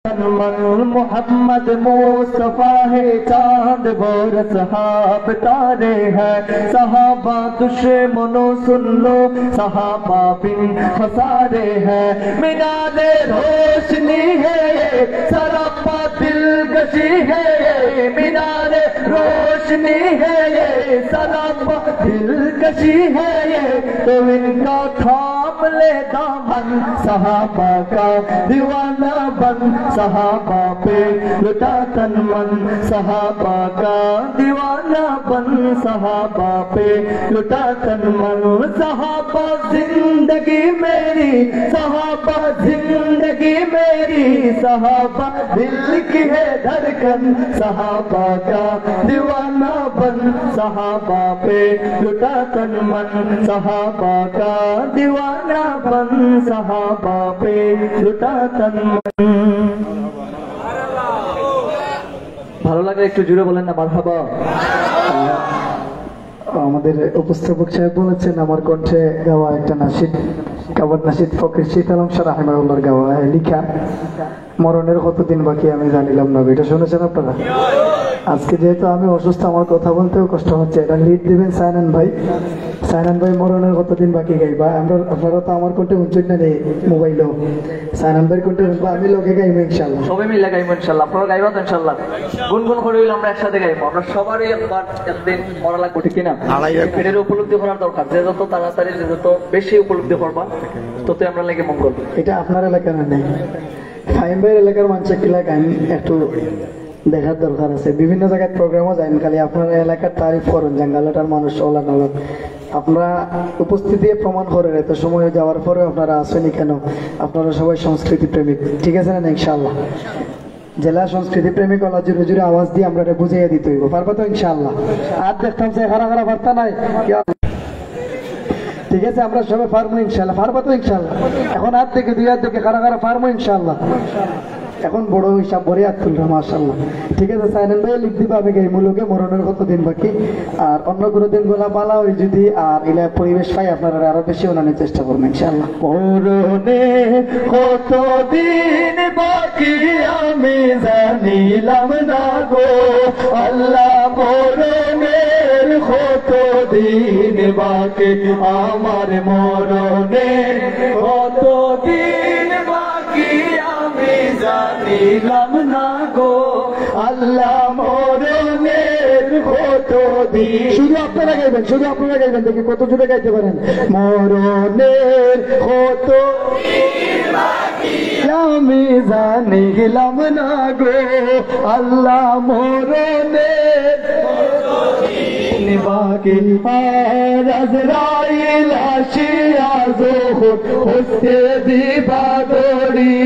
मोहम्मद मुस्तफा है चांद बोर सहाब तारे हैं सहाबा दुश्मनों सुन लो सहाबा बिन खसारे हैं मीनारे रोशनी है सरापा दिलकशी है मीनारे रोशनी है सरापा दिलकशी है तो इनका थाम ले दामन सहाबा का दीवाना बन सहाबा पे लुटा तन मन सहाबा का दीवाना बन सहाबा पे लुटा तन मन सहाबा जिंदगी मेरी सहाबा जिंदगी मेरी सहाबा दिल की है धड़कन सहाबा का दीवाना बन सहाबा पे लुटा तन मन सहाबा का दीवाना बन सहाबा पे लुटा तन मन। ভালো লাগলে একটু জুড়ে বলেন না মারহাবা। আমাদের উপস্থাপক সাহেব বলেছেন আমার কণ্ঠে গাওয়া একটা নাশিদ কাবার নাশিদ ফকির শীতল শাহ রাহিমাহুল্লাহর গাওয়া লিখা মরণের কতদিন বাকি আমি জানিলাম না এটা শুনেছেন আপনারা? আজকে যেহেতু আমি অসুস্থ আমার কথা বলতেও কষ্ট হচ্ছে এটা লিড দিবেন সায়নান ভাই। সায়নান ভাই মরণের কতদিন বাকি গাইবা আপনারা তো আমার কণ্ঠে উজ্জ্বল না নেই মোবাইলও সায়নান ভাইয়ের কণ্ঠে আমি লোকে গাইবো ইনশাআল্লাহ সবাই মিলে গাইবো ইনশাআল্লাহ আপনারা গাইবা তো ইনশাআল্লাহ গুনগুন করে হইলে আমরা একসাথে গাইবো আমরা সবারই একবার একদিন মরা লাগবে ঠিক কিনা এটার উপলব্ধি করার দরকার যে যত তাড়াতাড়ি যে যত বেশি উপলব্ধি করবা ততই আমরা লাগে মঙ্গল। এটা আপনার এলাকার নেই ফাইম ভাইয়ের এলাকার মানুষ কিলা গান একটু দেখার দরকার আছে বিভিন্ন জায়গায় প্রোগ্রামও যান খালি আপনার এলাকার তারিফ করুন জাঙ্গালাটার মানুষ ওলা নলন আপনারা উপস্থিতি প্রমাণ করেন এত সময় যাওয়ার পরেও আপনারা আসেনি কেন আপনারা সবাই সংস্কৃতি প্রেমিক ঠিক আছে না ইনশাআল্লাহ জেলা সংস্কৃতি প্রেমিক ওলা জুড়ে জুড়ে আওয়াজ দিয়ে আমরা এটা বুঝিয়ে দিতে হইব পারবো তো ইনশাআল্লাহ আর দেখতাম যে খারা খারা বার্তা নাই ঠিক আছে আমরা সবাই পারবো ইনশাআল্লাহ পারবো তো ইনশাআল্লাহ এখন হাত থেকে দুই হাত থেকে খারা খারা পারবো ইনশাআল্লাহ এখন বড় হিসাব ভরে হাত তুললাম মাশাআল্লাহ ঠিক আছে সাইনান ভাই লিখ দিবা আমি গাই মুলুকে মরণের কতদিন বাকি আর অন্য কোনো দিন গোলা পালা হই যদি আর ইলা পরিবেশ পাই আপনারা আরো বেশি ওনানের চেষ্টা করবেন ইনশাআল্লাহ। মরণে কতদিন বাকি আমি জানিলাম না গো আল্লাহ মরণের কতদিন বাকি আমার মরণে কতদিন বাকি আমি জানিলাম না গো আল্লাহ মরণের কতদিন শুধু আপনারা গাইবেন দেখি কত জুড়ে গাইতে পারেন মরণের কতদিন বাকি আমি জানিলাম না গো আল্লাহ মরণের কতদিন বাকি আর আজরাইল আসিয়া যখন হস্তে দিবা দড়ি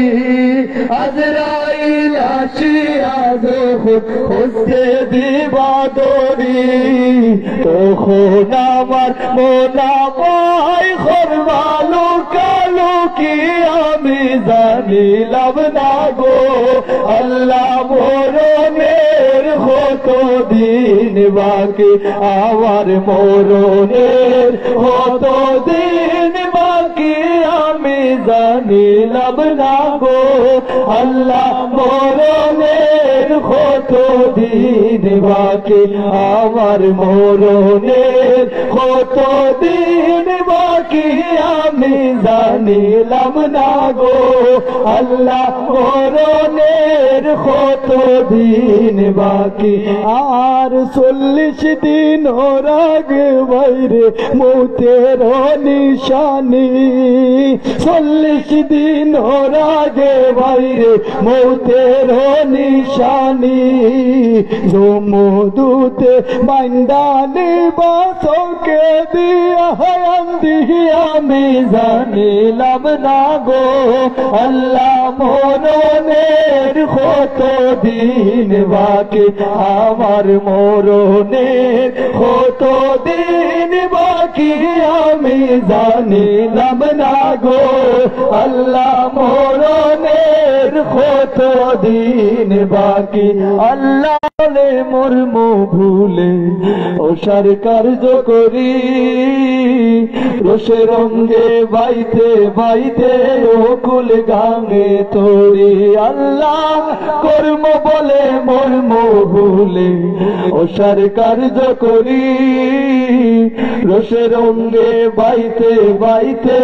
আজরাইল আসিয়া যখন হস্তে দিবা দড়ি তখন আমার মোনামাই খরবালো কালো কি আমি জানিলাম না গো আল্লাহ মরণের কতদিন বাকি আমার মরণের কতদিন বাকি আমি জানিলাম না গো আল্লাহ মরণের কতদিন বাকি আমার মরণের কতদিন বাকি আমি জানিলাম না গো আল্লাহ মরণের কতদিন বাকি আর 40 দিন ওর আগে বাইরে মৌতের নিশানি 40 দিন ওর আগে বাইরে মৌতের নিশানি জমদূতে বান্দানি বাসকে দিয়া হায়ান্দি আমি জানিলাম না গো আল্লাহ মরণের কত দিন বাকি আমার মরণের, কত দিন বাকি আমি জানিলাম না গো আল্লাহ মরণের কত দিন বাকি। আল্লাহ বলে মর্ম ভুলে ওষার কার্য করি, রোষে রঙ্গে বাইতে বাইতে ওকুল গাঙ্গে তোরি। আল্লাহ কর্ম বলে মর্ম ভুলে ওষার কার্য করি, রোষে রঙ্গে বাইতে বাইতে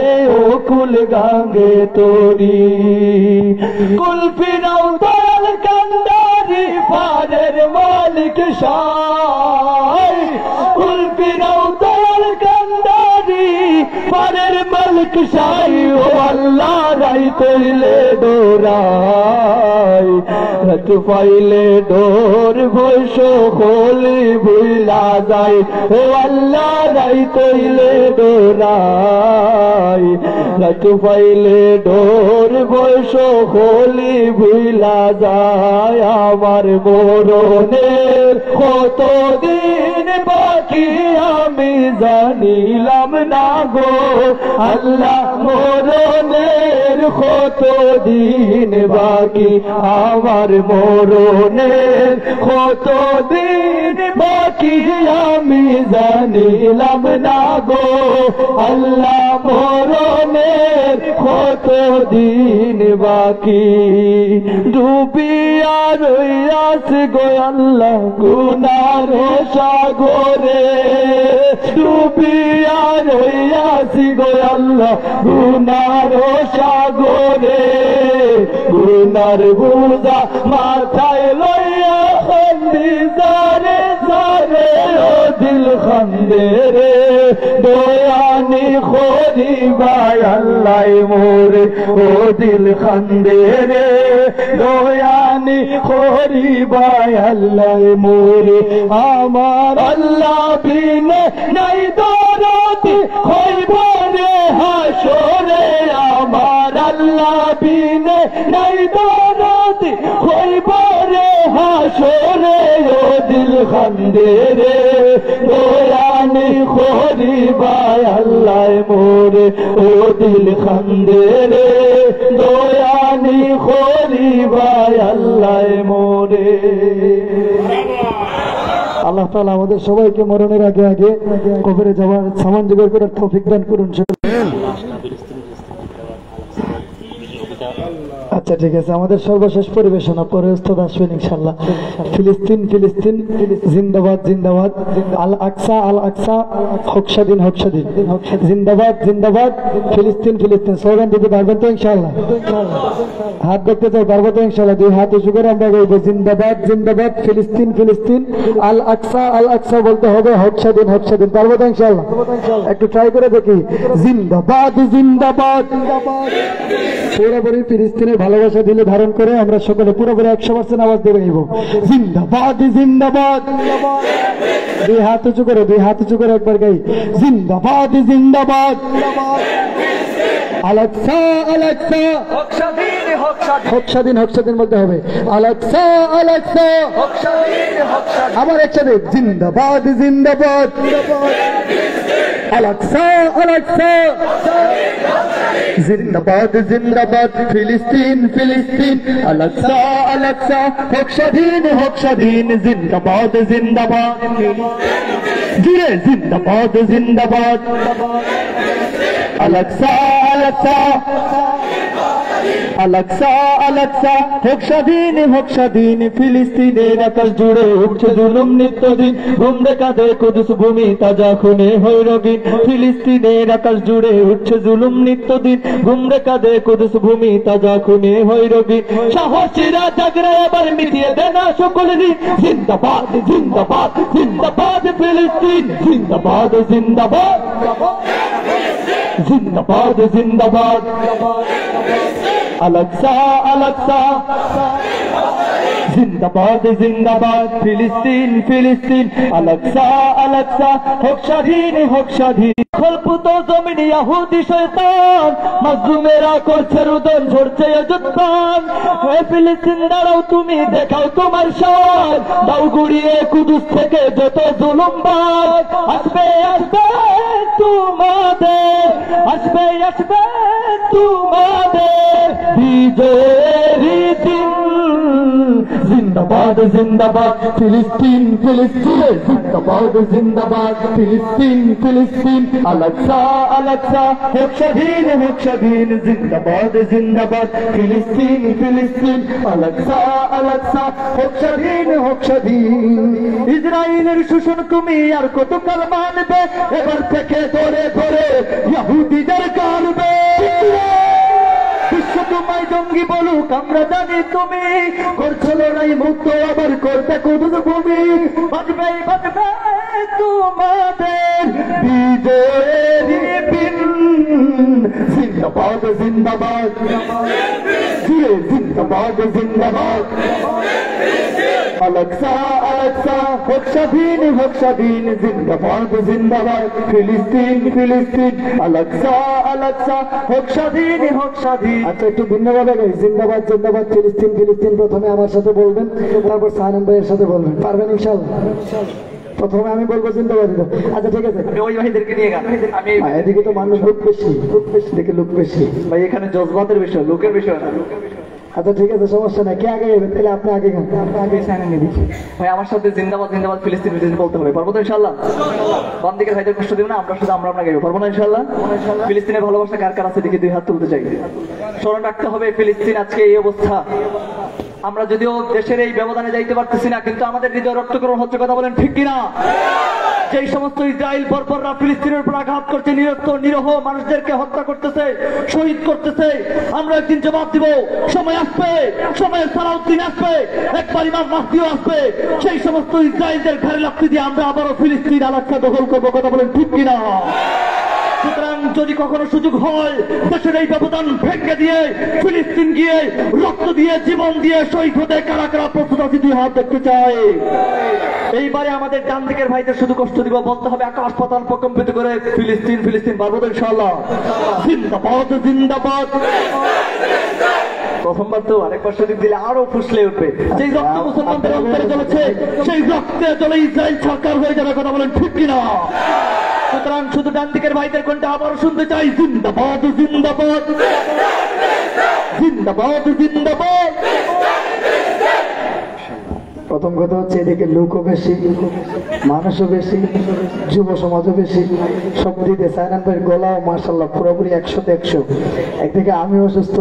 ওকুল গাঙ্গে তোরি। কুলফি নাও দয়াল কান্দারি পারের মালিক শাহ, কুলফি নাও দয়াল কান্দারি পারের মালিক শাহ। ও আল্লাহ রাই তৈলে ডোরাই, রাত পাইলে ডোর বৈশ খোলি ভুইলা যায়। ও আল্লাহ রাই তৈলে ডোরাই, রাত পাইলে ডোর বৈশ খোলি ভুইলা যায়। আমার মরণের কত দিন বাকি আমি জানিলাম না গো আল্লাহ মরণের কত দিন বাকি আমার মরণের কত দিন বাকি আমি জানিলাম না গো আল্লাহ মরণের কত দিন বাকি। ডুবিয়া রইয়াস গো আল্লাহ গুনার সাগরে, ডুবিয়া রইয়াস গো আল্লাহ গুনার সাগরে। গুনার বোঝা মাথায় লইয়া খান্দি জারে জারে ও দিল খান্দে রে। দয়ানি খোরি ভাই আল্লাহ মোরে ও দিল খান্দে রে। দয়ানি খোরি ভাই আল্লাহ মোরে। আমার আল্লাহ বিনে নাই দরদি হইব রে হাসরে। আমার আল্লাহ বিনে নাই দরদি হইব রে হাসরে। ও দিল খান্দে রে দয়ানি খোরি ভাই আল্লাহ মোরে ও দিল খান্দে রে। দয়ানি খোরি ভাই আল্লাহ মোরে। আল্লাহ তাআলা আমাদের সবাইকে মরণের আগে আগে কবরে যাওয়ার সামান জোগাড় করার তৌফিক দান করুন। আচ্ছা ঠিক আছে, আমাদের সর্বশেষ পরিবেশনা পরে উস্তাদ আসবেন ইনশাআল্লাহ। ফিলিস্তিন ফিলিস্তিন জিন্দাবাদ জিন্দাবাদ, আল আকসা আল আকসা হক স্বাধীন হক স্বাধীন, জিন্দাবাদ জিন্দাবাদ ফিলিস্তিন ফিলিস্তিন। স্লোগান দিতে পারবেন তো ইনশাআল্লাহ? হাত দেখতে চাই, পারবো তো ইনশাআল্লাহ? দুই হাত উঁচু করে আমরা বলবো জিন্দাবাদ জিন্দাবাদ ফিলিস্তিন ফিলিস্তিন, আল আকসা বলতে হবে হক স্বাধীন হক স্বাধীন। পারবো তো ইনশাআল্লাহ? একটু ট্রাই করে দেখি। জিন্দাবাদ জিন্দাবাদ। পুরোপুরি ফিলিস্তিনের ভালোবাসা দিলে ধারণ করে আমরা সকলে পুরোপুরি 100% আওয়াজ দেবে নিব। জিন্দাবাদ জিন্দাবাদ। দুই হাত উঁচু করে, দুই হাত উঁচু করে একবার গাই। জিন্দাবাদ জিন্দাবাদ। আলাক্সা আলাক্সা হক স্বাধীন হক স্বাধীন, হক স্বাধীন হক স্বাধীন বলতে হবে। আলাক্সা আলাক্সা হক স্বাধীন হক স্বাধীন। আবার একসাথে জিন্দাবাদ জিন্দাবাদ। আলাক্সা আলাক্সা জিন্দাবাদ জিন্দাবাদ ফিলিস্তিন ফিলিস্তিন। আলাক্সা আলাক্সা হক স্বাধীন হক স্বাধীন। জিন্দাবাদ জিন্দাবাদ জুড়ে জিন্দাবাদ জিন্দাবাদ। আলাক্সা আলাক্সা আলাক্সা আলাক্সা হক স্বাধীন হক স্বাধীন। ফিলিস্তিনের আকাশ জুড়ে উঠছে জুলুম নিত্যদিন। ঘুমরে কাঁধে কুদুস ভূমি তাজা খুনে হয় রঙিন। ফিলিস্তিনের আকাশ জুড়ে উঠছে জুলুম নিত্যদিন। ঘুমরে কাঁধে কুদুস ভূমি তাজা খুনে হয় রঙিন। সাহসীরা জাগরে এবার মিটিয়ে দে না সকল ঋণ। জিন্দাবাদ জিন্দাবাদ জিন্দাবাদ ফিলিস্তিন। জিন্দাবাদ জিন্দাবাদ জিন্দাবাদ জিন্দাবাদ। আলাক্সা আলাক্সা জিন্দাবাদ জিন্দাবাদ ফিলিস্তিন ফিলিস্তিন। আলাক্সা আলাক্সা হক স্বাধীন হক স্বাধীন। খলপুত জমিন ইহুদি শয়তান, মাজলুমেরা করছে রুদন, ঝরছে যুদ্ধন। হে ফিলিস্তিন দাঁড়াও তুমি, দেখাও তোমার শান, দাও গুড়িয়ে কুদুস থেকে যত জুলুমবাজ। আসবে আসবে তোমাদের, আসবে আসবে তোমাদের বিজয়ের দিন। জিন্দাবাদ জিন্দাবাদ ফিলিস্তিন ফিলিস্তিন, জিন্দাবাদ জিন্দাবাদ ফিলিস্তিন ফিলিস্তিন। আলাক্সা আলাক্সা হোক স্বাধীন হোক স্বাধীন, জিন্দাবাদ জিন্দাবাদ ফিলিস্তিন ফিলিস্তিন। আলাক্সা আলাক্সা হোক স্বাধীন হোক স্বাধীন। ইসরায়েলের শোষণ তুমি আর কতকাল মানবে, এবার থেকে ধরে ধরে ইহুদিদের কানবে। বিশ্ব তোমায় জঙ্গি বলুক, আমরা জানি তুমি করছো লড়াই মুক্ত, আবার করতে কুদুস ভূমি। বাজবে বাজবে তোমাদের বিজয়ের দিন। জিন্দাবাদ জিন্দাবাদ জিন্দাবাদ জিন্দাবাদ। আলাক্সা আলাক্সা হোক স্বাধীন হোক স্বাধীন, জিন্দাবাদ জিন্দাবাদ ফিলিস্তিন ফিলিস্তিন। আলাক্সা আলাক্সা হোক স্বাধীন হোক স্বাধীন। আচ্ছা, একটু ভিন্নভাবে গাই, জিন্দাবাদ জিন্দাবাদ ফিলিস্তিন ফিলিস্তিন। প্রথমে আমার সাথে বলবেন, তারপর সাহান ভাইয়ের সাথে বলবেন, পারবেন ইনশাআল্লাহ? প্রথমে আমি বলবো জিন্দাবাদ। আচ্ছা ঠিক আছে, ওই ভাইদেরকে নিয়ে গান। আমি এদিকে তো মানুষ লোক বেশি, এদিকে লোক বেশি ভাই, এখানে জজবাতের বিষয়, লোকের বিষয় না। আচ্ছা ঠিক আছে, সমস্যা নাই। কে আগে যাবেন? তাহলে আপনি আগে গান, আপনি আগে সাইন নিয়ে দিচ্ছি। ভাই আমার সাথে জিন্দাবাদ জিন্দাবাদ ফিলিস্তিন ফিলিস্তিন বলতে হবে, পারবো তো ইনশাআল্লাহ? বাম দিকের ভাইদের কষ্ট দিব না, আমরা শুধু আমরা আপনাকে পারবো না ইনশাআল্লাহ? ফিলিস্তিনের ভালোবাসা কার কার আছে, দিকে দুই হাত তুলতে চাই। স্মরণ রাখতে হবে ফিলিস্তিন আজকে এই অবস্থা। আমরা যদিও দেশের এই ব্যবধানে যাইতে পারতেছি না, কিন্তু আমাদের হৃদয় রক্তকরণ হচ্ছে, কথা বলেন ঠিক কিনা? যেই সমস্ত ইসরায়েল বর্বররা ফিলিস্তিনের উপর আঘাত করছে, নিরহ মানুষদেরকে হত্যা করতেছে, শহীদ করতেছে, আমরা একদিন জবাব দিব। সময় আসবে, সময়ের সালাউদ্দিন আসবে, একবার ইমাম মাহদিও আসবে, সেই সমস্ত ইসরায়েলদের ঘরে লাফি দিয়ে আমরা আবারও ফিলিস্তিন আলাক্সা দখল করবো, কথা বলেন ঠিক কিনা? সুতরাং যদি কখনো সুযোগ হয় দেশের এই ব্যবধান ভেঙে দিয়ে ফিলিস্তিন গিয়ে রক্ত দিয়ে জীবন দিয়ে শহীদ হতে কারা কারা প্রস্তুত আছে, দুই হাত দেখতে চাই। এইবারে আমাদের ডান দিকের ভাইদের শুধু কষ্ট দিব, বলতে হবে আকাশ পাতাল প্রকম্পিত করে ফিলিস্তিন ফিলিস্তিন, পারবো তো ইনশাআল্লাহ? জিন্দাবাদ জিন্দাবাদ। প্রথমবার তো, আরেকবার সুযোগ দিলে আরো ফুসলে উঠবে। যেই রক্ত মুসলমানদের অন্তরে জ্বলেছে, সেই রক্তে জ্বলে ইসরায়েল সরকার হয়ে যাবে, কথা বলেন ঠিক কিনা? সুতরাং শুধু ডান দিকের ভাইদের কোনটা আবার শুনতে চাই, জিন্দাবাদ জিন্দাবাদ জিন্দাবাদ জিন্দাবাদ। প্রথম কথা হচ্ছে এদিকে লোকও বেশি, মানুষও বেশি, যুব সমাজও বেশি, সব দিকে সাইনান ভাইয়ের গলাও মার্শাল্লাহ পুরোপুরি 100তে 100। একদিকে আমি অসুস্থ,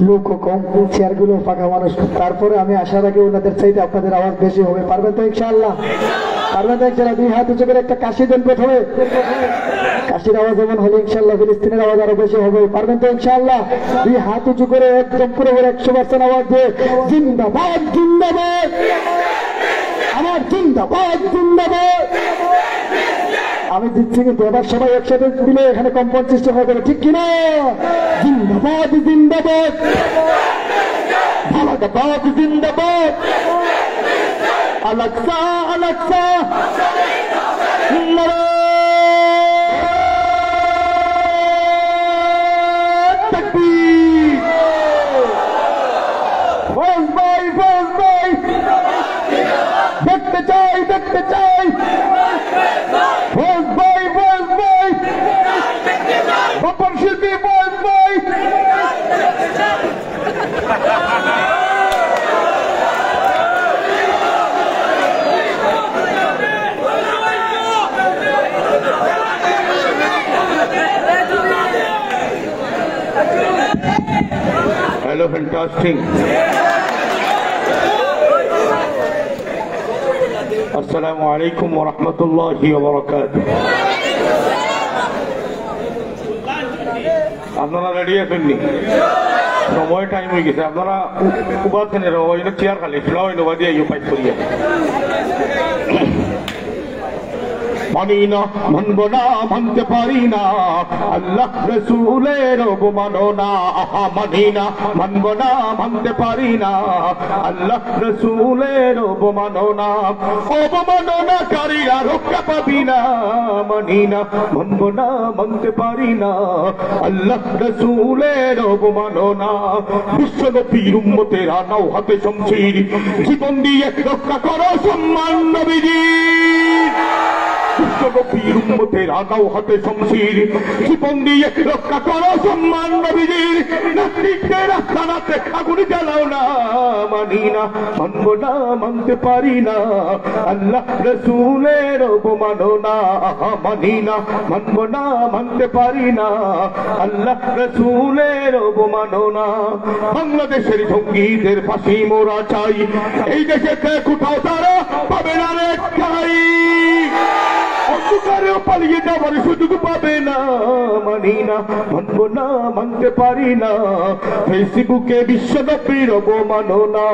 লোকও কম, চেয়ারগুলো ফাঁকা, মানুষ। তারপরে আমি আশা রাখি ওনাদের চাইতে আপনাদের আওয়াজ বেশি হবে। পারবেন তো ইনশাআল্লাহ? পারবেন তো ইনশাআল্লাহ? দুই হাত উঁচু করে একটা কাশি দেন প্রথমে। কাশির আওয়াজ যেমন হলে ইনশাআল্লাহ ফিলিস্তিনের আওয়াজ আরো বেশি হবে। পারবেন তো ইনশাআল্লাহ? দুই হাত উঁচু করে একদম পুরোপুরি 100% আওয়াজ দিয়ে জিন্দাবাদ জিন্দাবাদ, আমার জিন্দাবাদ জিন্দাবাদ। আমি দিচ্ছি, কিন্তু এবার সবাই একসাথে দিলে এখানে কম্পন সৃষ্টি হয়ে যাবে, ঠিক কিনা? জিন্দাবাদ জিন্দাবাদ, জিন্দাবাদ জিন্দাবাদ। আলাক্সা আলাক্সা তাকবীর। ফৌজ ভাই ফৌজ ভাই, দেখতে চাই দেখতে চাই। ফৌজ ভাই ফৌজ ভাই, বাপন শিল্পী ফৌজ ভাই। Hello, fantastic. Assalamu alaikum wa rahmatullahi wa barakatuh. আপনারা রেডি আছেন নি? সময় টাইম হয়ে গেছে, আপনারা উপাচ্ছেন, চেয়ার খালি ফ্লাও নবা দিয়ে পাইপ করিয়া। মানি না মানব না মানতে পারি না আল্লাহ রসুলের অবমাননা মানি না মানব না মানতে পারি না আল্লাহ রসুলের অবমাননা অবমাননাকারীরা রক্ষা পাবি না মানি না মানব না মানতে পারি না আল্লাহ রসুলের অবমাননা বিশ্বনবীর উম্মতেরা নাও হাতে শমশির জীবন দিয়ে রক্ষা করো সম্মান নবীজি বিশ্বনবীর উম্মতেরা নাও হাতে শমশির জীবন দিয়ে রক্ষা করো সম্মান নবীজির নাস্তিকদের আস্তানাতে আগুন জ্বালাও না মানি না মানব না মানতে পারি না আল্লাহ রসুলের অবমাননা মানি না মানব না মানতে পারি না আল্লাহ রসুলের অবমাননা বাংলাদেশের জঙ্গিদের ফাঁসি মোরা চাই এই দেশে কোথাও তারা পাবে না রে ঠাই অন্ধকারেও পালিয়ে যাবার সুযোগ পাবে না মানি না মানব না মানতে পারি না ফেসবুকে বিশ্বনবীর অবমাননা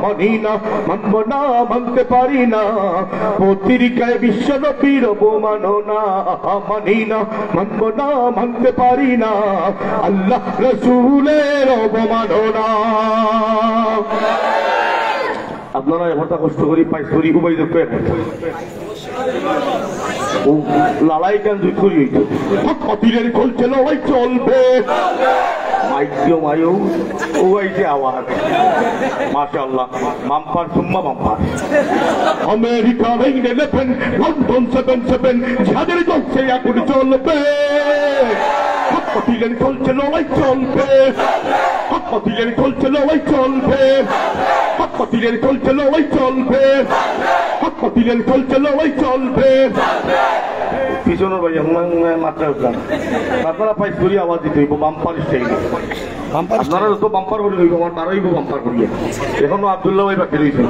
মানি না মানব না মানতে পারি না পত্রিকায় বিশ্বনবীর অবমাননা মানি না মানব না মানতে পারি না আল্লাহ রসুলের অবমাননা আপনারা এমনটা কষ্ট করি পাইস করি উপায় দেখতে লালাই কেন দুই করি কতিলের চলছে লড়াই চলবে মাইক্রো মায়ু ওই যে আওয়াজ মাশাআল্লাহ বাম্পার সুম্মা বাম্পার আমেরিকার 9/11 লন্ডন 7/7 যাদের চলছে এখন চলবে কতিলের চলছে লড়াই চলবে কতিলের চলছে লড়াই চলবে কতিলের চলছে লড়াই চলবে কতিলের চলছে লড়াই চলবে পিছনের ভাই মাত্রা উঠলাম আপনারা পাইস করি আওয়াজ দিতে হইব বাম্পার স্টাইল আপনারা তো বাম্পার করে হইব আমার তারাই বাম্পার করিয়া এখনো আব্দুল্লাহ ভাই বাকি রয়েছে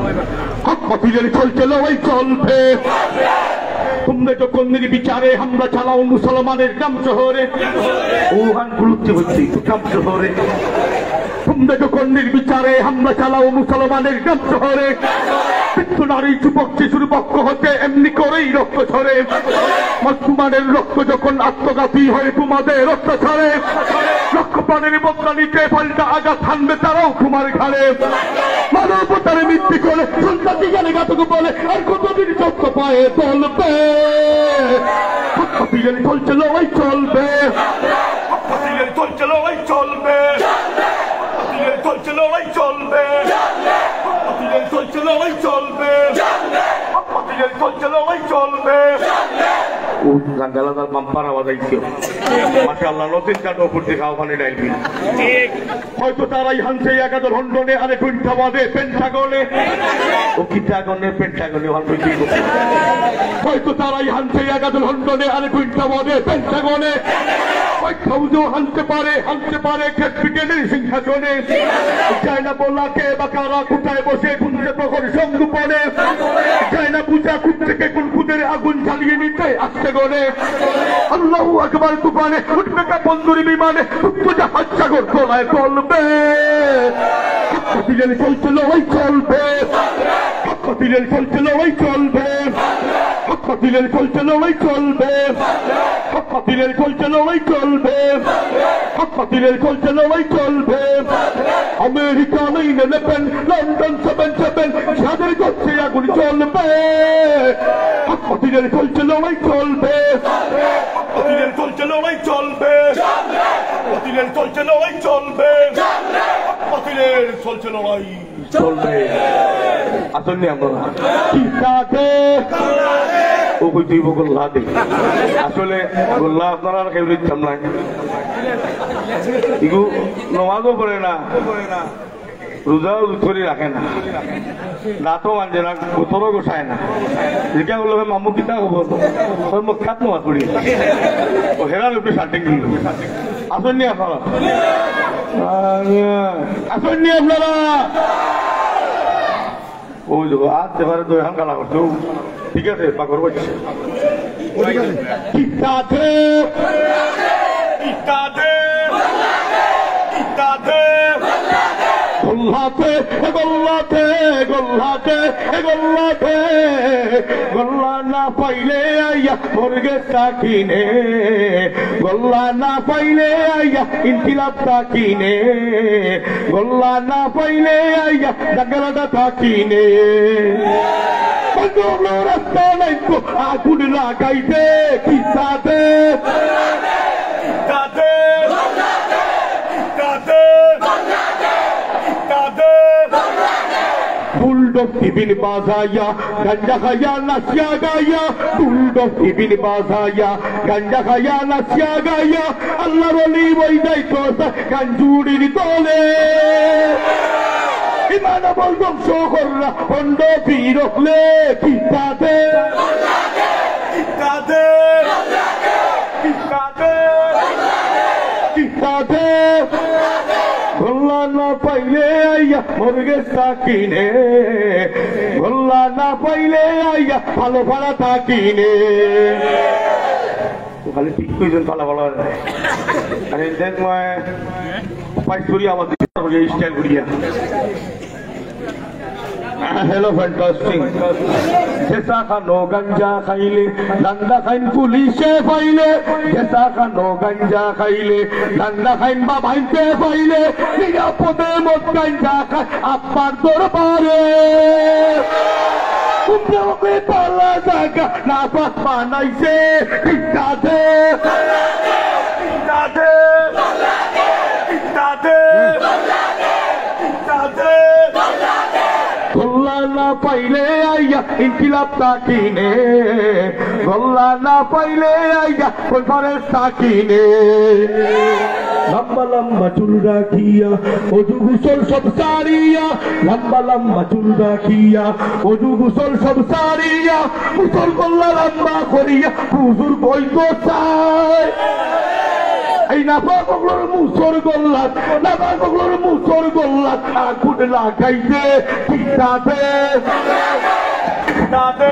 কতিলের চলছে লড়াই চলবে তোমরা যখন বিচারে হামলা চালাও মুসলমানের গ্রাম শহরে ওখান গুরুত্ব হচ্ছে গ্রাম শহরে তোমরা যখন নির্বিচারে হামলা চালাও মুসলমানের গ্রাম শহরে নারী যুবক শিশুর পক্ষ হতে এমনি করেই রক্ত ছড়ে মুসলমানের রক্ত যখন আত্মঘাতী হয়ে তোমাদের রক্ত ছড়ে লক্ষ প্রাণের বদলা নিতে পাল্টা আঘাত হানবে তারাও তোমার ঘাড়ে মানবতার মৃত্যু করে সন্তানটি গানে ঘাতক বলে আর কতদিন সত্য পায়ে চলবে চলছে লড়াই চলবে চলছে লড়াই চলবে চলছে লড়াই চলবে চলছে লড়াই চলবে চলছে লড়াই চলবে গালাদার বাম্পার আওয়াজ আইছে মাশাআল্লাহ নতুন কাট উপর থেকে ওখানে ডাইলবি হয়তো তারাই হানছে একাদশ লন্ডনে আরে কুইন্টাবাদে পেন্টাগনে ও কিটাগনে পেন্টাগনে হয়তো তারাই হানছে একাদশ লন্ডনে আরে কুইন্টাবাদে পেন্টাগনে হানতে পারে ক্ষেত্রিকের সিংহাসনে যায় না বলাকে বা কারা কোথায় বসে গুঞ্জে প্রখর সংগোপনে যায় না পূজা খুব থেকে কোন খুদের আগুন জ্বালিয়ে নিতে আসতে গনে আল্লাহু আকবার তুফানে উঠবে বন্দুরি বিমানে উত্তর জাহাজ সাগর তোলায় চলবে কতিলের চলছে লড়াই চলবে কতিলের চলছে লড়াই চলবে কতিলের চলছে লড়াই চলবে কতিলের চলছে লড়াই চলবে কতিলের চলছে লড়াই চলবে আমেরিকা 9/11 লন্ডন 7/7 যাদের করছে আগুন চলবে কতিলের চলছে লড়াই চলবে কতিলের চলছে লড়াই চলবে কতিলের চলছে লড়াই চলবে কতিলের চলছে লড়াই চলবে আসলে আমরা ঠিকাতে ও কই তুই গোল্লা দে আসলে গোল্লা আপনারা কেউ দিচ্ছাম না ইগু নমাজও পড়ে না রোজাও ধরে রাখে না দাঁতও মানছে না গোতরও গোসায় না জিজ্ঞা করলো মামু কিতা হবো তোর মুখ খাত নমাজ পড়ি ও হেরার উপরে শার্টিং দিল আসেননি আপনারা আসেননি আপনারা ওই দেখো আজ দেবারে তো এখন গালা করছো ঠিক আছে পাকর বলছে ইত্যাদে ইত্যাদে ইত্যাদে গোল্লাতে গোল্লাতে গোল্লাতে গোল্লাতে গোল্লা না পাইলে আইয়া মুরগে কিনে গোল্লা না পাইলে আইয়া ইনকিলাব কিনে গোল্লা না পাইলে আইয়া জাগলাটা কিনে রাস্তা নাই তো আগুন লাগাইতে কিসাতে बुलडॉग टिफिन बाजाया गंजा खाया नशिया गाया बुलडॉग टिफिन बाजाया गंजा खाया नशिया गाया अल्लाह रोली वही जाए तो गंजूड़ी तोले इमाना बोल तुम शो कर रहा बंदो पीरोले किताते किताते किताते किताते গোল্লা না পাইলে আইয়া মুরগে কিনে গোল্লা না পাইলে আইয়া ভালো ভাড়া কিনে খালি ঠিক কইছেন ভালো ভালো আরে দেখ মই পাইছুরি আমাদের স্টাইল করিয়া हेलो फैंटास्टिक जैसा खानो गंजा खाइले नंदा खाइन पुलिसे फाइले जैसा खानो गंजा खाइले नंदा खाइन बाबाइते फाइले निरापदे मत गंजा खाय आपार दरबारे तुमने पाला जागा ना पास बानाइसे किताते किताते किताते किताते गोल्ला ना पाइले आइया इनकिलाब किने गोल्ला ना पाइले आइया कॉन्फ्रेंस किने लंबा लंबा चुल राखिया ओजू गुसल सब सारिया लंबा लंबा चुल राखिया ओजू गुसल सब सारिया मुसल गोल्ला लंबा करिया हुजूर कोई तो चाय এই নাফা বগলোর মুসর গোল্লাত নাফা বগলোর মুসর গোল্লাত আগুন লাগাইতে কিতাতে কিতাতে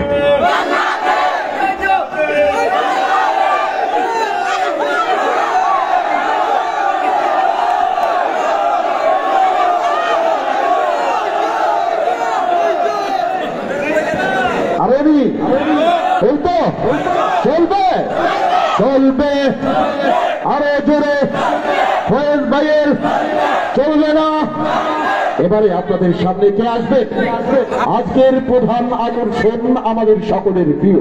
আরে নি এই তো চলবে চলবে আরে জোরে ফয়েজ ভাইয়ের চলবে না এবারে আপনাদের সামনে কে আসবে আজকের প্রধান আকর্ষণ আমাদের সকলের প্রিয়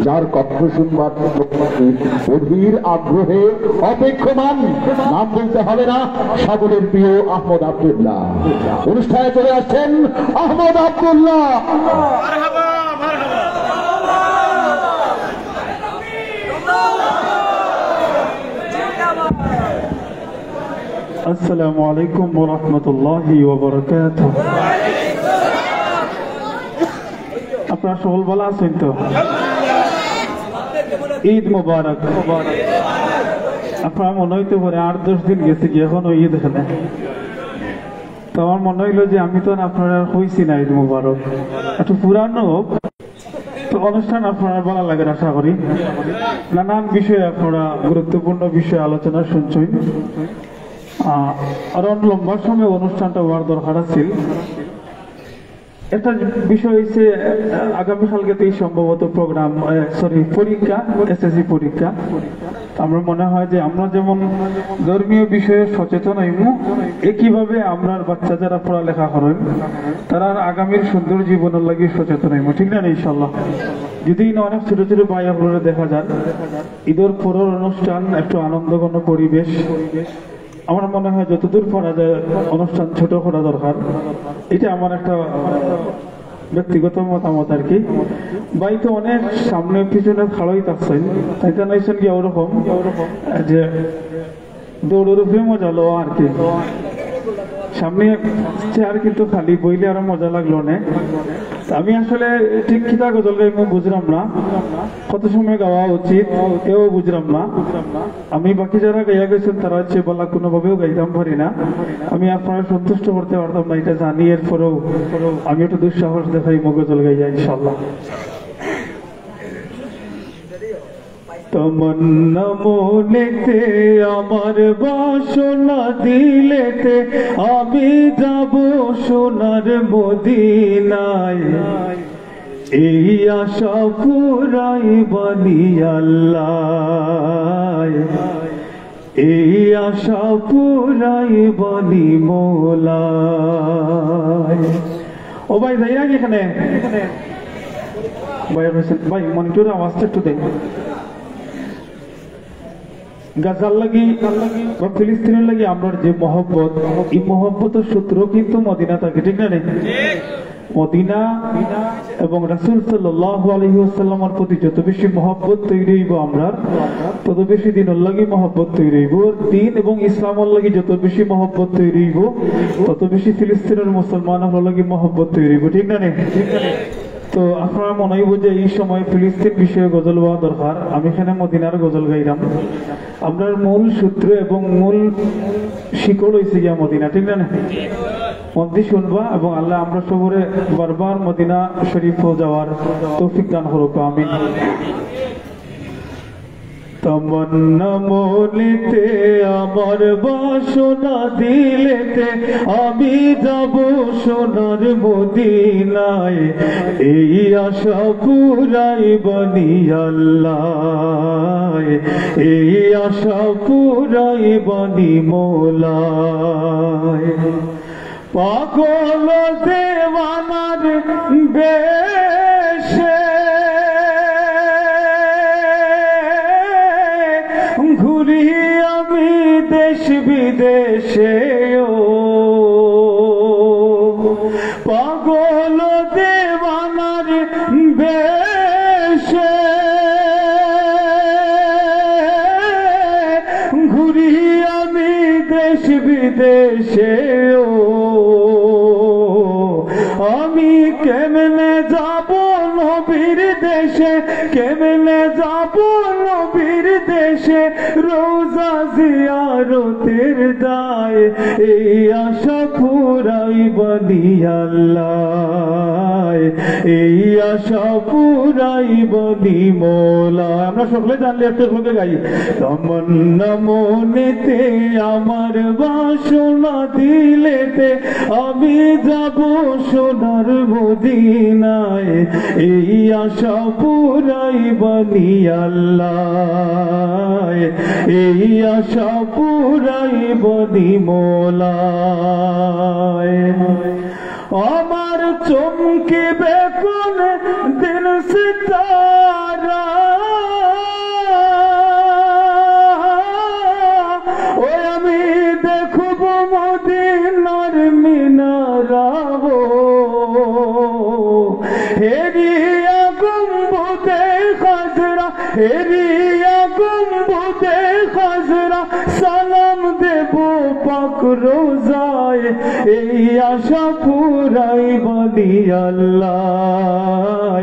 যার কথা শুনবার অধীর আগ্রহে অপেক্ষমান নাম বলতে হবে না সকলের প্রিয় আহমদ আব্দুল্লাহ অনুষ্ঠানে চলে আসছেন আহমদ আব্দুল্লাহ السلام عليكم ورحمة الله وبركاته আপনারা সকল ভালো আছেন তো ঈদ মোবারক আপনারা মনে হইতে পারে 8-10 দিন গেছে কি এখনো ঈদ এখানে তো আমার মনে হইলো যে আমি তো আপনারা হইছি না ঈদ মোবারক একটু পুরানো হোক তো অনুষ্ঠান আপনারা ভালো লাগে আশা করি নানান বিষয়ে আপনারা গুরুত্বপূর্ণ বিষয়ে আলোচনা শুনছেন আর লম্বা সময় অনুষ্ঠানটা হওয়ার দরকার ছিল একটা বিষয় হচ্ছে আগামীকালকেতেই সম্ভবত প্রোগ্রাম পরীক্ষা এসএসসি পরীক্ষা আমরা মনে হয় যে আমরা যেমন ধর্মীয় বিষয়ে সচেতন হইমু একইভাবে আমরা বাচ্চা যারা পড়ালেখা করেন তারা আগামীর সুন্দর জীবনের লাগি সচেতন হইমু ঠিক না ইনশাআল্লাহ যদি অনেক ছোট ছোট ভাই আপনারা দেখা যান ঈদের পরের অনুষ্ঠান একটু আনন্দঘন পরিবেশ আমার মনে হয় যতদূর পড়া যায় অনুষ্ঠান ছোট করা দরকার এটা আমার একটা ব্যক্তিগত মতামত আর কি ভাই তো অনেক সামনে পিছনে খাড়াই থাকছেন তাই জানাইছেন কি ওরকম যে দৌড়ের উপরে মজা লো আর কি সামনে চেয়ার কিন্তু খালি বইলে আরো মজা লাগলো না আমি আসলে ঠিক কিতা গজল গাইমু বুঝলাম না কত সময় গাওয়া উচিত এও বুঝলাম না আমি বাকি যারা গাইয়া গেছেন তারা হচ্ছে বলা কোনোভাবেও গাইতাম পারি না আমি আপনারা সন্তুষ্ট করতে পারতাম না এটা জানি এরপরেও আমি একটু দুঃসাহস দেখাই গজল গাইয়া ইনশাল্লাহ তমন্না মনেতে আমার বাসনা দিলেতে আমি যাব সোনার মদিনায় এই আশা পুরাই বানি আল্লাহ এই আশা পুরাই বানি মৌলায় ও ভাই যাই না এখানে ভাই মনিটরে আওয়াজটা একটু দেখ গাজার লাগি বা ফিলিস্তিনের লাগি আমরা যে মহব্বত এই মহব্বতের সূত্র কিন্তু মদিনা থাকে ঠিক না মদিনা এবং রাসূল সাল্লাল্লাহু আলাইহি ওয়াসাল্লামের প্রতি যত বেশি মহব্বত তৈরি হইব আমরা তত বেশি দিনের লাগি মহব্বত তৈরি হইব দিন এবং ইসলামের লাগি যত বেশি মহব্বত তৈরি হইব তত বেশি ফিলিস্তিনের মুসলমানের লাগি মহব্বত তৈরি হইব ঠিক না তো আপনারা মনে হইব যে এই সময় ফিলিস্তিন বিষয়ে গজল গাওয়া দরকার আমি এখানে মদিনার গজল গাইলাম আপনার মূল সূত্র এবং মূল শিকড় হয়েছে গিয়া মদিনা ঠিক না মন্দি শুনবা এবং আল্লাহ আমরা সবরে বারবার মদিনা শরীফ যাওয়ার তৌফিক দান করুক আমিন তমন্না মনেতে আমার বাসনা দিলেতে আমি যাব সোনার মদিনায় এই আশা পুরাই বানি আল্লাহ এই আশা পুরাই বানি মৌলায় পাগল দেওয়ানার বেশে ঘুরি আমি দেশ বিদেশে পাগল দেওয়ানার বেশে ঘুরি আমি দেশ বিদেশে আমি কেমনে যাব নবীর দেশে কেমনে যাব নবীর দেশে রোজা জিয়ারতের দায় এই আশা পুরাই বানি আল্লাহ এই আশা পুরাই বানি মৌলা আমরা সকলে জানলে একটা লোকে গাই তমন্না মনেতে আমার বাসনা দিলেতে আমি যাব সোনার মদিনায় এই আশা পুরাই বানি আল্লাহ এই আশা পুরাই বানি মৌলায় আমার চমকিবে কোন দিন সিতারা ও আমি দেখব মদিনার মিনারা হেরিয়া গম্বুদে খাজরা হেরিয়া গম্বুদে খাজরা সালাম দেব পাক রোজায় এই আশা পুরাই বানি আল্লাহ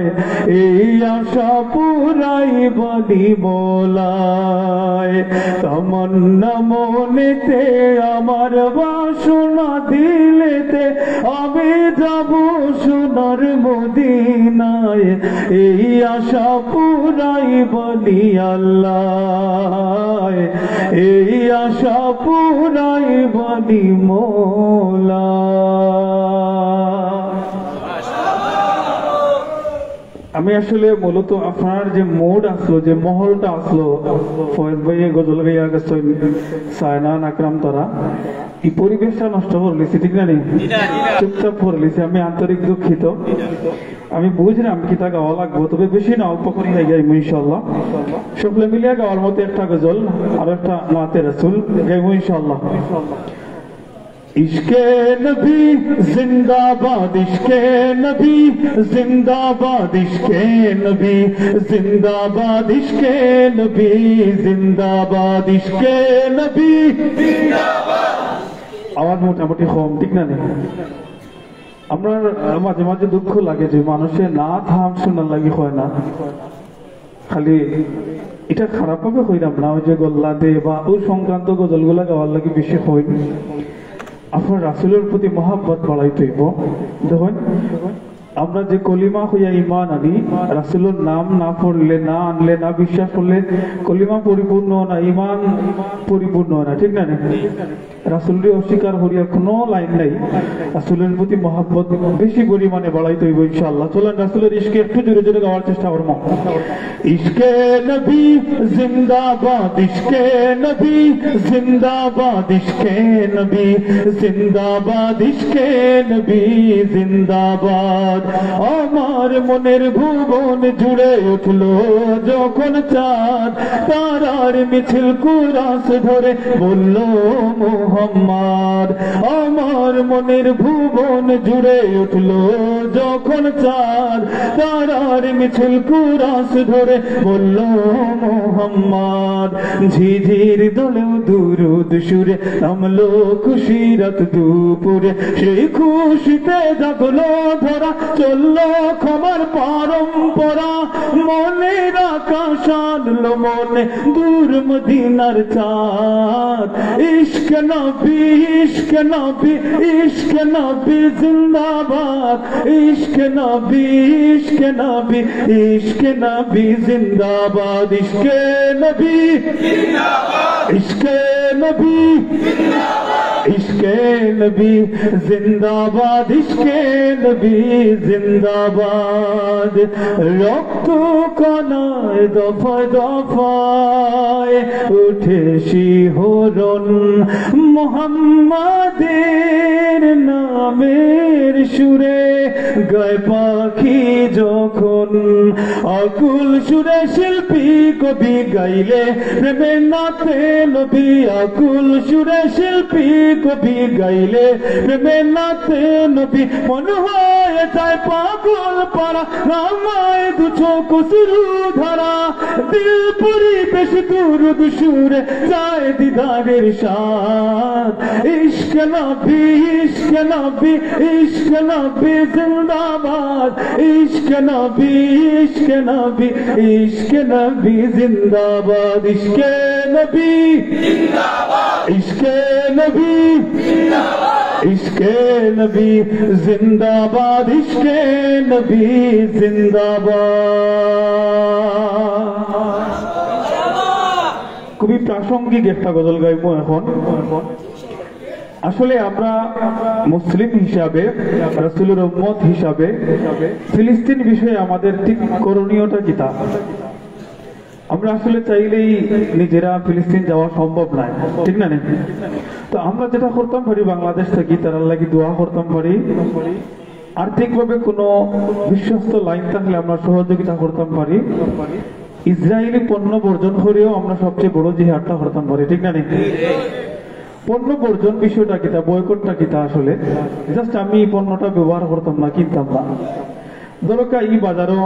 এই আশা পুরাই বানি মৌলায় তমন্না মনেতে আমার বাসনা দিলেতে আমি যাব সোনার মদিনায় এই আশা পুরাই বানি আল্লাহ এই আশা পুরাই বানি মৌলা আমি আসলে মূলত আপনার যে মোড আসলো যে মহলটা আসলো ফয়েজ ভাইয়ে গজল গাইয়া গেছে সায়নান আকরাম তারা এই পরিবেশটা নষ্ট করলিছি ঠিক না চুপচাপ করলিছি আমি আন্তরিক দুঃখিত আমি বুঝলাম কি তা গাওয়া লাগবো তবে বেশি না অল্প করে গাইব ইনশাল্লাহ সকলে মিলিয়ে গাওয়ার মতো একটা গজল আর একটা নাতে রাসূল গাইব ইনশাল্লাহ इश्के नबी जिंदाबाद इश्के नबी जिंदाबाद इश्के नबी जिंदाबाद इश्के नबी जिंदाबाद इश्के नबी आवाज मोटामुटी कम ठीक ना আমরা মাঝে মাঝে দুঃখ লাগে যে মানুষের না থাম শোনার লাগি হয় না খালি এটা খারাপ ভাবে হইলাম না ওই যে গল্লা দে বা ওই সংক্রান্ত গজলগুলা গাওয়ার লাগি বেশি হয় আপনার রাসূলের প্রতি মহব্বত বাড়াইতে হইব দেখুন আমরা যে কলিমা হইয়া ইমান আনি, রাসূলের নাম না পড়লে, না আনলে, না বিশ্বাস করলে কলিমা পরিপূর্ণ না, ইমান পরিপূর্ণ না, ঠিক না? রাসূলকে অস্বীকার করিয়া কোনো লাইন নাই। রাসূলের প্রতি মহব্বত বেশি পরিমাণে বাড়াইতে হইব ইনশাআল্লাহ। চলেন রাসূলের ইশকে একটু জোরে জোরে গাওয়ার চেষ্টা করব। ইশকে নবী জিন্দাবাদ, ইশকে নবী জিন্দাবাদ, ইশকে নবী জিন্দাবাদ, ইশকে নবী জিন্দাবাদ। আমার মনের ভুবন জুড়ে উঠলো যখন চাঁদ, তারার মিছিল কুরাস ধরে বলল মুহাম্মদ। আমার মনের ভুবন জুড়ে উঠলো যখন চাঁদ, তারার মিছিল কুরাস ধরে বলল মুহাম্মদ। ঝিঝির দলেও দুরুদ সুরে নামলো খুশি রাত দুপুরে, সেই খুশিতে জাগলো ধরা, চললো ক্ষমার পরম্পরা। মনের আকাশ আনলো মনে দূর মদিনার চাঁদ। ইশক নবী, ইশক নবী, ইশক নবী জিন্দাবাদ, ইশক নবী, ইশক নবী, ইশক নবী জিন্দাবাদ, ইশক নবী জিন্দাবাদ, ইশক নবী জিন্দাবাদ, ইশক নবী জিন্দাবাদ, ইশক নবী জিন্দাবাদ। রক্ত কণায় দফায় দফায় উঠে শিহরণ, মুহাম্মাদের নামের সুরে গায় পাখি যখন। আকুল সুরে শিল্পী কবি গাইলে প্রেমের নাতে নবী, আকুল সুরে শিল্পী কবি গাইলে প্রেমের নাতে নবী। মন হয়ে যায় পাগল পারা, রামায় দু চোখ শুরু ধারা, দিল পরিবেশ দুরুদ সুরে যায় দিদারের সাথ। ইশক নবী, ইশক নবী, ইশক নবী জিন্দাবাদ, ইশক নবী, ইশক নবী, ইশক নবী জিন্দাবাদ, ইশক নবী জিন্দাবাদ, ইশক নবী জিন্দাবাদ, ইশক নবী জিন্দাবাদ, ইশক নবী জিন্দাবাদ। খুবই প্রাসঙ্গিক একটা গজল গাইবো এখন। আসলে আমরা মুসলিম হিসাবে, রাসূলের উম্মত হিসাবে ফিলিস্তিন বিষয়ে আমাদের ঠিক করণীয়টা কি তা? আমরা আসলে চাইলেই নিজেরা ফিলিস্তিন যাওয়া সম্ভব নয়, ঠিক না? তো আমরা যেটা করতাম পারি, বাংলাদেশ থেকে তার লাগি দোয়া করতাম পারি। আর্থিকভাবে কোনো বিশ্বস্ত লাইন থাকলে আমরা সহযোগিতা করতাম পারি। ইসরায়েলি পণ্য বর্জন করেও আমরা সবচেয়ে বড় জিহাদটা করতাম পারি, ঠিক না? পণ্য বর্জন বিষয়টা কিতা, বয়কটটা কিতা? আসলে জাস্ট আমি পণ্যটা ব্যবহার করতাম না, কিনতাম না। দরকার এই বাজারও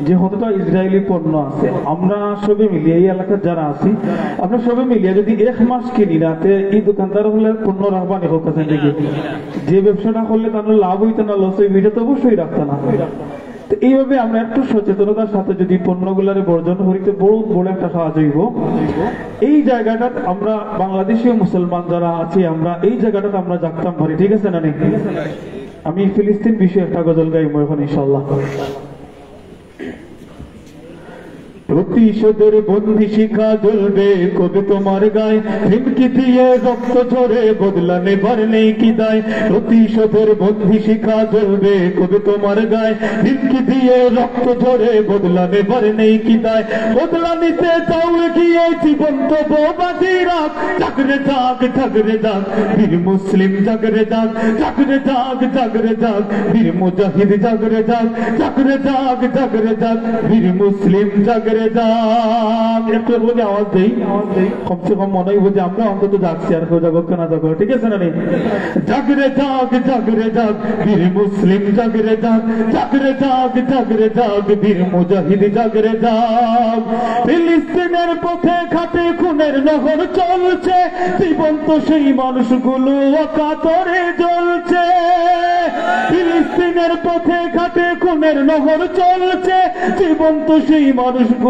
যে কতটা ইসরায়েলি পণ্য আছে, আমরা সবে মিলিয়ে এই এলাকার যারা আছি, আমরা সবে মিলিয়ে যদি এক মাস কিনি রাতে, এই দোকানদার হলে পণ্য রাখবা নি হোক কাছে নাকি? যে ব্যবসাটা করলে তার লাভ হইতো না লস হইবে, এটা তো অবশ্যই রাখতো না। তো এইভাবে আমরা একটু সচেতনতার সাথে যদি পণ্যগুলারে বর্জন করিতে বহুত বড় একটা সাহায্য হইব। এই জায়গাটা আমরা বাংলাদেশীয় মুসলমান যারা আছি, আমরা এই জায়গাটাতে আমরা জাগতাম পারি, ঠিক আছে না? আমি ফিলিস্তিন বিষয়ে একটা গজল গাইব এখন ইনশাআল্লাহ। প্রতিশোধের বন্দি শিখা জ্বলবে কবে তোমার গায়ে, হিমকি দিয়ে রক্ত ঝরে বদলা নেবার নেই কি দায়। প্রতিশোধের বন্দি শিখা জ্বলবে কবে তোমার গায়ে, হিমকি দিয়ে রক্ত ঝরে বদলা নেবার নেই কি দায়। বদলা নিতে চাও গিয়ে জীবন্ত বাজি রাখ, জাগরে জাগ জাগরে জাগ বীর মুসলিম, জাগরে জাগ জাগরে জাগ জাগরে জাগ বীর মুজাহিদ, জাগরে জাগ জাগরে জাগ জাগরে জাগ বীর মুসলিম, জাগরে একটু বলে আওয়াজ দেই, কমসে কম মনে হইব যে আমরা অন্তত যাচ্ছি, আর কেউ যাবো কেনা যাবো, ঠিক আছে না? জাগরে জাগ জাগরে জাগ বীর মুসলিম, জাগরে জাগ জাগরে জাগ জাগরে জাগ বীর মুজাহিদ, জাগরে জাগ। ফিলিস্তিনের পথে ঘাটে খুনের নহর চলছে, জীবন্ত সেই মানুষগুলো অকাতরে জ্বলছে। ফিলিস্তিনের পথে ঘাটে খুনের নহর চলছে, জীবন্ত সেই মানুষগুলো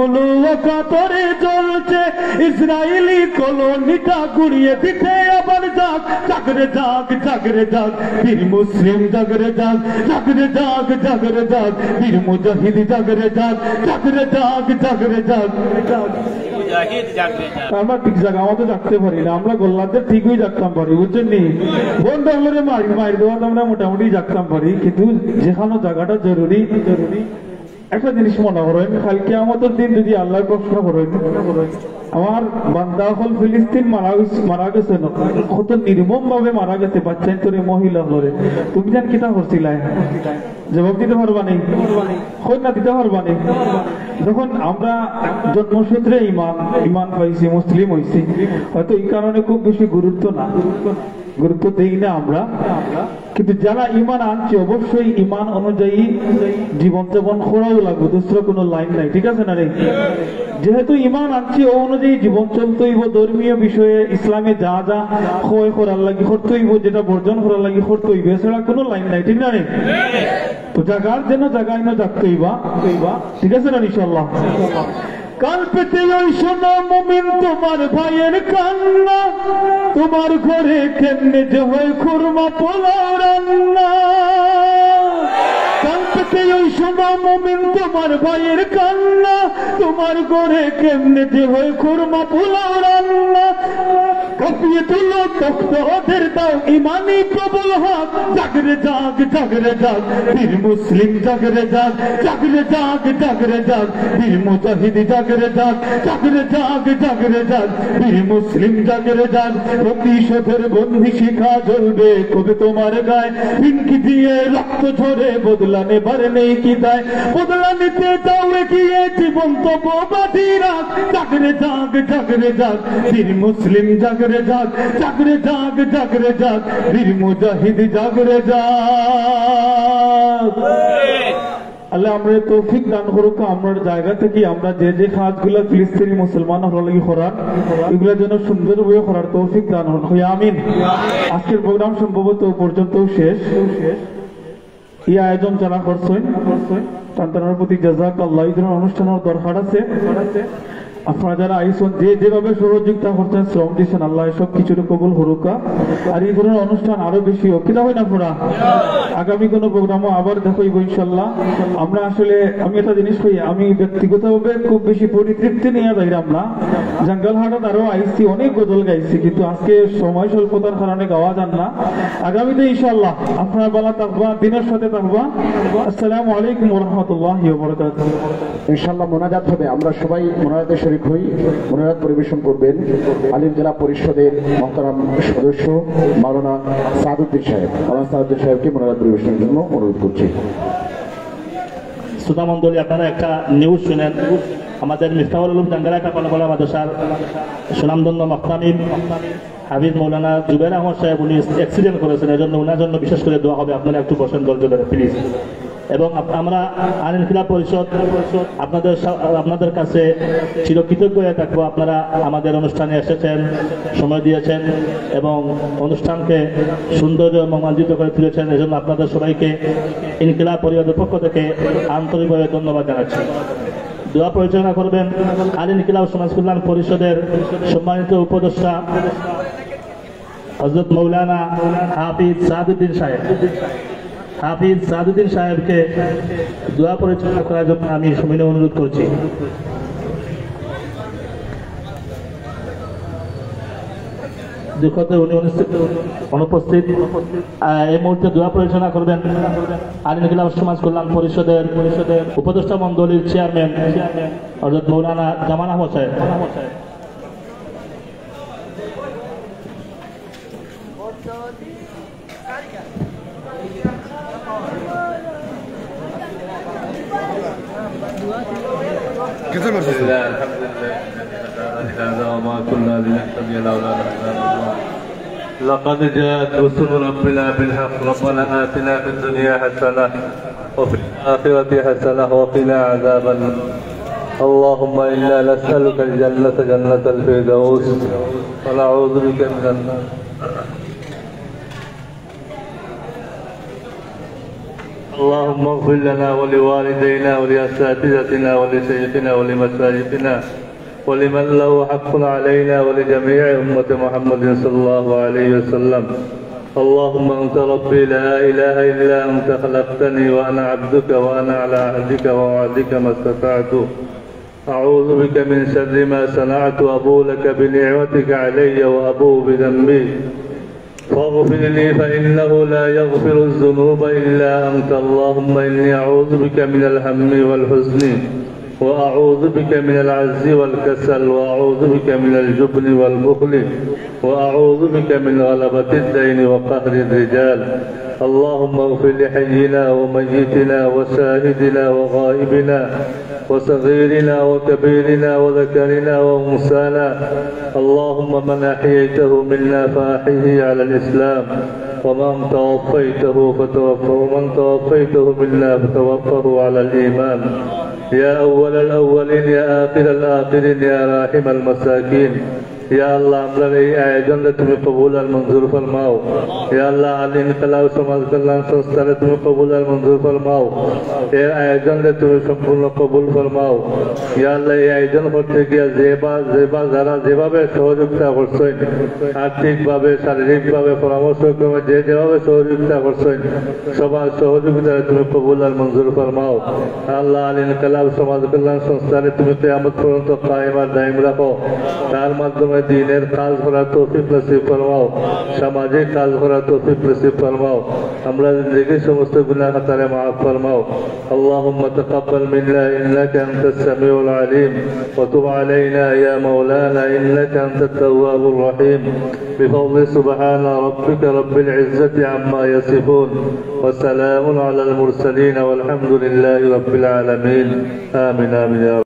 ওকাতরে জ্বলছে ইসরায়েলি কলোনিটা গুড়িয়ে দিতে আবার জাগ জাগরে জাগ জাগরে জাগ বীর মুসলিম জাগরে জাগ জাগরে জাগ জাগরে জাগ বীর মুজাহিদ জাগরে জাগ জাগরে জাগ জাগরে জাগ আমরা ঠিক জায়গা আমাদের জাগতে পারি না, আমরা গোল্লাদের ঠিকই জাগতাম পারি, বুঝছেন নি? বন্ধ হলে মারি দেওয়া আমরা মোটামুটি জাগতাম পারি, কিন্তু যেখানে জায়গাটা জরুরি একটা জিনিস মনে করেন, কালকে আমাদের দিন যদি আল্লাহ প্রশ্ন করেন আমার বান্দা হল ফিলিস্তিন মারা গেছে কত নির্মম ভাবে মারা গেছে, বাচ্চা তোরে মহিলা হলরে, তুমি জান কিতা করছিলা? জবাব দিতে পারবা নেই, খোঁজ না দিতে পারবা নেই। যখন আমরা জন্মসূত্রে ইমান পাইছি, মুসলিম হয়েছি, হয়তো এই কারণে খুব বেশি গুরুত্ব দেই না আমরা, কিন্তু যারা ইমান আনছে অবশ্যই ইমান অনুযায়ী জীবনযাপন করাও লাগবে, দুসরা কোনো লাইন নাই, ঠিক আছে না রে? যেহেতু ইমান আনছি ও অনুযায়ী জীবন চলতে হইব, ধর্মীয় বিষয়ে ইসলামে যা যা ক্ষয় করার লাগি করতে হইব, যেটা বর্জন করার লাগি করতে হইবে, এছাড়া কোনো লাইন নাই, ঠিক না রে? তো জাগার যেন জাগায় না জাগতে হইবা, ঠিক আছে না ইনশাআল্লাহ? কাল পেতে ওই সোনা মুমিন তোমার ভাইয়ের কান্না, তোমার ঘরে কেমনে যে হয় খুরমা পোলাও রান্না। কাল পেতে ওই সোনা মুমিন তোমার ভাইয়ের কান্না, তোমার ঘরে কেমনে যে হয় খুরমা পোলাও রান্না। কাঁপিয়ে তুলো তখ্ত ওদের দাও ইমানি প্রবল হাত, জাগরে জাগ জাগরে জাগ বীর মুসলিম জাগরে জাগ জাগরে জাগ জাগরে জাগ বীর মুজাহিদ জাগরে জাগ জাগরে জাগ জাগরে জাগ বীর মুসলিম জাগরে জাগ। প্রতিশোধের বন্ধি শিখা জ্বলবে কবে তোমার গায়ে, পিনকি দিয়ে রক্ত ঝরে বদলা নেবার নেই কি দায়, বদলা নিতে যাও এগিয়ে জীবন তবু বাঁধি রাখ, জাগরে জাগ জাগরে জাগ বীর মুসলিম জাগরে জাগ জাগরে জাগ জাগরে জাগ বীর মুজাহিদ জাগরে জাগ। আল্লাহ আমরা তৌফিক দান করুক, আমরা জায়গা থেকে আমরা যে যে কাজগুলো ফিলিস্তিনি মুসলমান হলি করার এগুলো যেন সুন্দরভাবে করার তৌফিক দান হয়, আমিন। আজকের প্রোগ্রাম সম্ভবত পর্যন্ত শেষ। এই আয়োজন যারা করছেন তার প্রতি জাযাকাল্লাহ। এই ধরনের অনুষ্ঠানের দরকার আছে, আপনারা যারা আইসন যেভাবে সহযোগিতা করছেন, শ্রম দিচ্ছেন, আল্লাহ সব কিছুর কবুল হরুকা। আর এই ধরনের অনুষ্ঠান আরো বেশি হোক, কিনা হয় না পুরা? আগামী কোনো প্রোগ্রামও আবার দেখইব ইনশাল্লাহ। আমরা আসলে আমি একটা জিনিস কই, আমি ব্যক্তিগতভাবে খুব বেশি পরিতৃপ্তি নিয়ে যাইলাম না। জঙ্গলহাটত আরো আইসি, অনেক গজল গাইছি, কিন্তু আজকে সময় স্বল্পতার কারণে গাওয়া যান না। আগামীতে ইনশাল্লাহ আপনারা বলা থাকবা, দিনের সাথে থাকবা। আসসালামু আলাইকুম ওয়া রাহমাতুল্লাহি ওয়া বারাকাতুহু। ইনশাআল্লাহ মোনাজাত হবে, আমরা সবাই মোনাজাতে শরীক হই। মোনাজাত পরিবেশন করবেন আলিম জেলা পরিষদের মহতারাম সদস্য মাওলানা সাদউদ্দিন সাহেব। মাওলানা সাদউদ্দিন সাহেবকে মোনাজাত পরিবেশনের জন্য অনুরোধ করছি। শ্রোতা মন্ডলী, আপনারা একটা নিউজ শুনেন। আমাদের মিফতাহুল উলুম জাঙ্গালা কাপানগোলা মাদ্রাসার সুনামধন্য মাহতামিম হাফিজ মৌলানা জুবের আহমদ সাহেব, উনি অ্যাক্সিডেন্ট করেছেন, এজন্য ওনার জন্য বিশেষ করে দোয়া হবে। আপনারা একটু বসেন ধৈর্য ধরে প্লিজ। এবং আমরা আইন ইনকিলাব পরিষদ আপনাদের কাছে চিরকৃতজ্ঞ হয়ে থাকবো। আপনারা আমাদের অনুষ্ঠানে এসেছেন, সময় দিয়েছেন এবং অনুষ্ঠানকে সৌন্দর্য এবং মণ্ডিত করে তুলেছেন, এজন্য আপনাদের সবাইকে ইনকিলাব পরিষদের পক্ষ থেকে আন্তরিকভাবে ধন্যবাদ জানাচ্ছি। দোয়া পরিচালনা করবেন আল ইনকিলাব সমাজ কল্যাণ পরিষদের সম্মানিত উপদেষ্টা হযরত মৌলানা হাফিজ সাদউদ্দিন সাহেব। হাফিজ সাদউদ্দিন সাহেবকে দোয়া পরিচালনা করার জন্য আমি সমিনে অনুরোধ করছি। দুঃখতে উনি অনুপস্থিত। এই মুহূর্তে দোয়া পরিচালনা করবেন আল ইনকিলাব সমাজ কল্যাণ পরিষদের উপদেষ্টা মন্ডলীর চেয়ারম্যান হযরত মৌলানা জামান আহমদ সাহেব। لقد جاءت رسل ربنا بالحق ربنا آتنا في الدنيا حسنة وفي الآخرة حسنة وقنا عذاب النار اللهم إنا نسألك الجنة جنة الفردوس ونعوذ بك من النار اللهم اغفر لنا ولوالدينا ولأساتذتنا ولشيخنا ولمشايخنا ولمن له حق علينا ولجميع أمة محمد صلى الله عليه وسلم. اللهم أنت ربي لا إله إلا أنت خلقتني وأنا عبدك وأنا على عهدك ووعدك ما استطعت. أعوذ بك من شر ما صنعت وأبوء لك بنعمتك علي وأبوء بذنبي فاغفر لي فإنه لا يغفر الذنوب إلا أنت. اللهم إني أعوذ بك من الهم والحزن وأعوذ بك من العجز والكسل وأعوذ بك من الجبن والبخل وأعوذ بك من غلبة الدين وقهر الرجال. اللهم اغفر لحينا وميتنا وشاهدنا وغائبنا وصغيرنا وكبيرنا وذكرنا وأنثانا. اللهم من أحييته منا فأحيه على الإسلام ومن توفيته منا فتوفه على الإيمان. يا أول الأولين يا آخر الآخرين يا راحم المساكين. يا الله আমরা এই আয়োজনে তুমি কবুল আর মঞ্জুর ফরমাও। ইয়া আল্লাহ আল ইনকিলাব সমাজ কল্যাণ সংস্থানে তুমি কবুল আর মঞ্জুর ফরমাও। এই আয়োজনে তুমি সম্পূর্ণ কবুল ফরমাও। ইয়া আল্লাহ এই আয়োজন করতে গিয়ে যারা যেভাবে সহযোগিতা করছেন, আর্থিকভাবে শারীরিকভাবে পরামর্শক্রমে যেভাবে সহযোগিতা করছেন, সবার সহযোগিতা তুমি কবুল আর মঞ্জুর ফরমাও। আল্লাহ আল ইনকিলাব সমাজ কল্যাণ সংস্থানে তুমি কিয়ামত পর্যন্ত কায়েম আর দায়েম রাখো। তার মাধ্যমে দীনের কাজ করার তৌফিক নসিব ফরমাও, সামাজিক কাজ করার তৌফিক নসিব ফরমাও। আমরা জিন্দেগির সমস্ত গুনাহ খাতারে মাফ ফরমাও। اللهم تقبل منا إنك أنت السميع العليم وتب علينا يا مولانا إنك أنت التواب الرحيم. بفضل سبحان ربك رب العزة عما يصفون وسلام على المرسلين والحمد لله رب العالمين. آمين آمين.